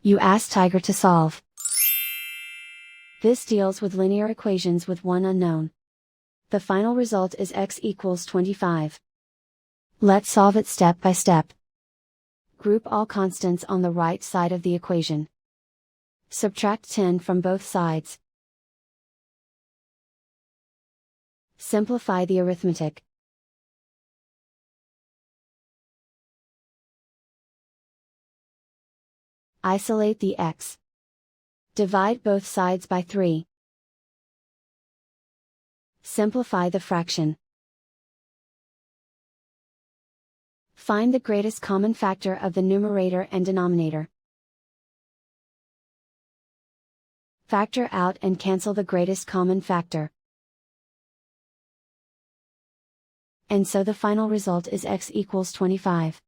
You ask Tiger to solve. This deals with linear equations with one unknown. The final result is x equals 25. Let's solve it step by step. Group all constants on the right side of the equation. Subtract 10 from both sides. Simplify the arithmetic. Isolate the x. Divide both sides by 3. Simplify the fraction. Find the greatest common factor of the numerator and denominator. Factor out and cancel the greatest common factor. And so the final result is x equals 25.